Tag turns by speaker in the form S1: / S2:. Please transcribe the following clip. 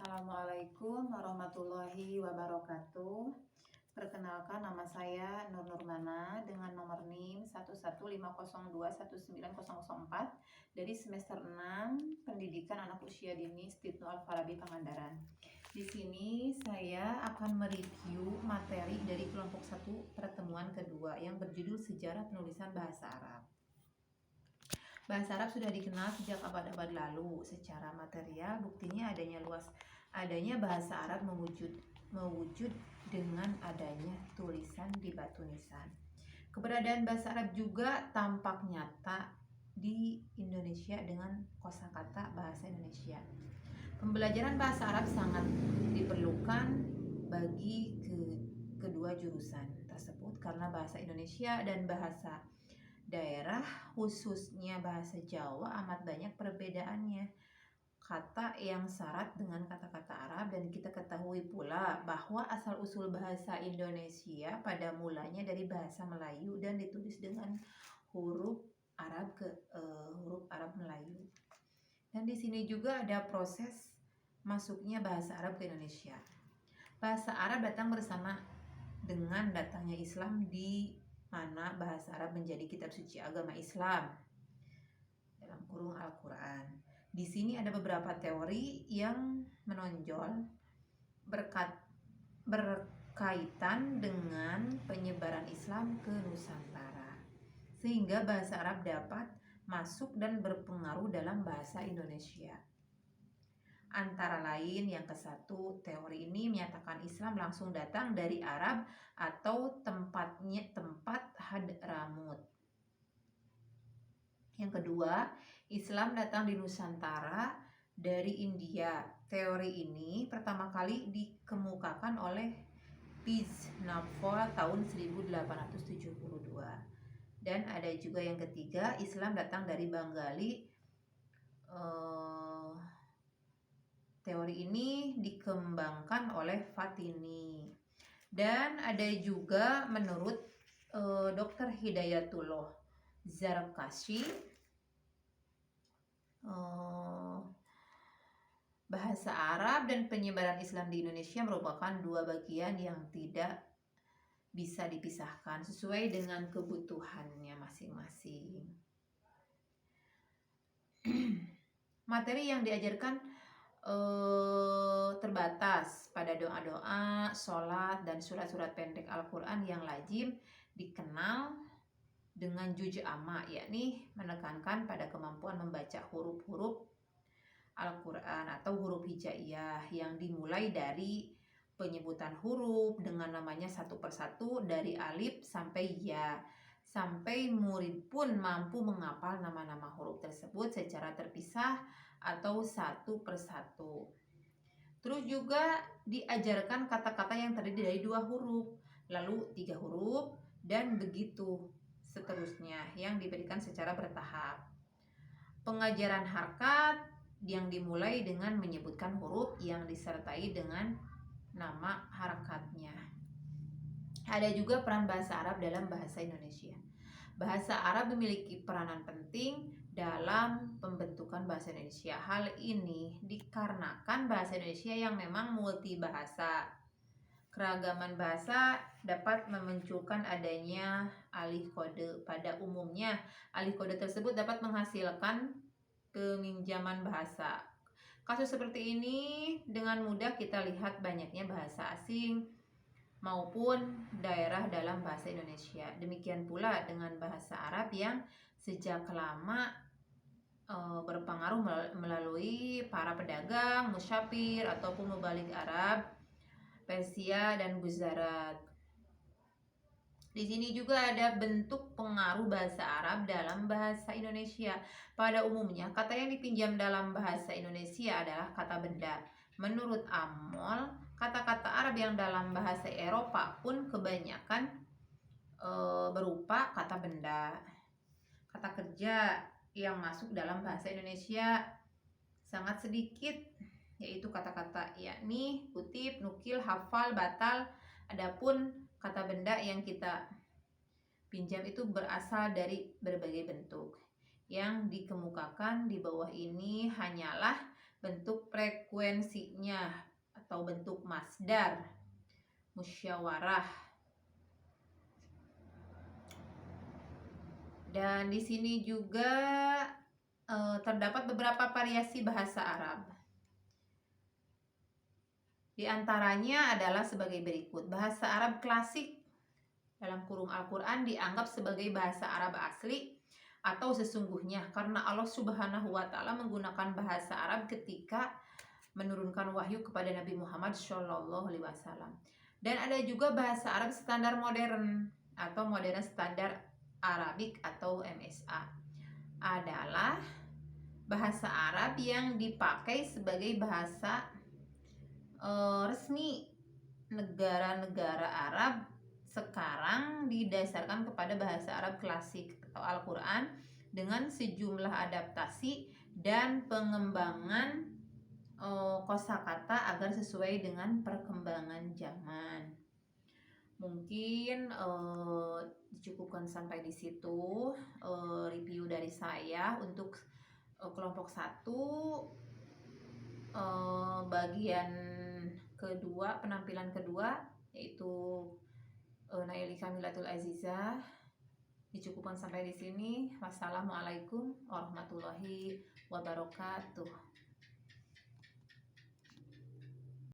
S1: Assalamualaikum warahmatullahi wabarakatuh. Perkenalkan, nama saya Nur Nurmana dengan nomor NIM 115021904 dari semester 6 Pendidikan Anak Usia Dini Stibnu Al-Farabi Pangandaran. Di sini saya akan mereview materi dari kelompok 1 pertemuan kedua yang berjudul Sejarah Penulisan Bahasa Arab. Bahasa Arab sudah dikenal sejak abad-abad lalu. Secara material, buktinya adanya bahasa Arab mewujud dengan adanya tulisan di batu nisan. Keberadaan bahasa Arab juga tampak nyata di Indonesia dengan kosakata bahasa Indonesia. Pembelajaran bahasa Arab sangat diperlukan bagi kedua jurusan tersebut karena bahasa Indonesia dan bahasa daerah, khususnya bahasa Jawa, amat banyak perbedaannya. Kata yang syarat dengan kata-kata Arab, dan kita ketahui pula bahwa asal-usul bahasa Indonesia pada mulanya dari bahasa Melayu dan ditulis dengan huruf Arab Melayu. Dan di sini juga ada proses masuknya bahasa Arab ke Indonesia. Bahasa Arab datang bersama dengan datangnya Islam, di mana bahasa Arab menjadi kitab suci agama Islam dalam kurung Al-Quran. Di sini ada beberapa teori yang menonjol berkaitan dengan penyebaran Islam ke Nusantara, sehingga bahasa Arab dapat masuk dan berpengaruh dalam bahasa Indonesia. Antara lain, yang ke-1, teori ini menyatakan Islam langsung datang dari Arab atau tempat Hadramut. Yang kedua, Islam datang di Nusantara dari India. Teori ini pertama kali dikemukakan oleh Piznapol tahun 1872. Dan ada juga yang ketiga, Islam datang dari Bengali. Teori ini dikembangkan oleh Fatini. Dan ada juga menurut Dr. Hidayatullah Zarkashi, bahasa Arab dan penyebaran Islam di Indonesia merupakan dua bagian yang tidak bisa dipisahkan sesuai dengan kebutuhannya masing-masing. Materi yang diajarkan terbatas pada doa-doa, sholat, dan surat-surat pendek Al-Quran yang lazim dikenal dengan juz' amma, yakni menekankan pada kemampuan membaca huruf-huruf Al-Quran atau huruf hijaiyah yang dimulai dari penyebutan huruf dengan namanya satu persatu dari alif sampai ya, sampai murid pun mampu menghafal nama-nama huruf tersebut secara terpisah atau satu persatu. Terus juga diajarkan kata-kata yang terdiri dari 2 huruf, lalu 3 huruf, dan begitu seterusnya yang diberikan secara bertahap. Pengajaran harokat yang dimulai dengan menyebutkan huruf yang disertai dengan nama harokatnya. Ada juga peran bahasa Arab dalam bahasa Indonesia. Bahasa Arab memiliki peranan penting dalam pembentukan bahasa Indonesia. Hal ini dikarenakan bahasa Indonesia yang memang multibahasa. Keragaman bahasa dapat memunculkan adanya alih kode. Pada umumnya, alih kode tersebut dapat menghasilkan peminjaman bahasa. Kasus seperti ini dengan mudah kita lihat banyaknya bahasa asing maupun daerah dalam bahasa Indonesia. Demikian pula dengan bahasa Arab yang sejak lama berpengaruh melalui para pedagang, musyafir ataupun mubalik Arab, Persia dan Guzarat. Di sini juga ada bentuk pengaruh bahasa Arab dalam bahasa Indonesia. Pada umumnya, kata yang dipinjam dalam bahasa Indonesia adalah kata benda. Menurut Amol, kata-kata Arab yang dalam bahasa Eropa pun kebanyakan berupa kata benda. Kata kerja yang masuk dalam bahasa Indonesia sangat sedikit, yaitu kata-kata yakni kutip, nukil, hafal, batal. Adapun kata benda yang kita pinjam itu berasal dari berbagai bentuk. Yang dikemukakan di bawah ini hanyalah bentuk frekuensinya atau bentuk masdar, musyawarah. Dan di sini juga terdapat beberapa variasi bahasa Arab. Di antaranya adalah sebagai berikut. Bahasa Arab klasik dalam kurung Al-Quran dianggap sebagai bahasa Arab asli atau sesungguhnya, karena Allah Subhanahu wa Ta'ala menggunakan bahasa Arab ketika menurunkan wahyu kepada Nabi Muhammad SAW. Dan ada juga bahasa Arab standar modern atau modern standar Arabik atau MSA, adalah bahasa Arab yang dipakai sebagai bahasa resmi negara-negara Arab sekarang, didasarkan kepada bahasa Arab klasik atau Al-Quran dengan sejumlah adaptasi dan pengembangan kosakata agar sesuai dengan perkembangan zaman. Mungkin dicukupkan sampai di situ review dari saya untuk kelompok 1 bagian kedua, penampilan kedua, yaitu Naili Kamilatul Azizah. Dicukupkan sampai di sini. Wassalamualaikum warahmatullahi wabarakatuh.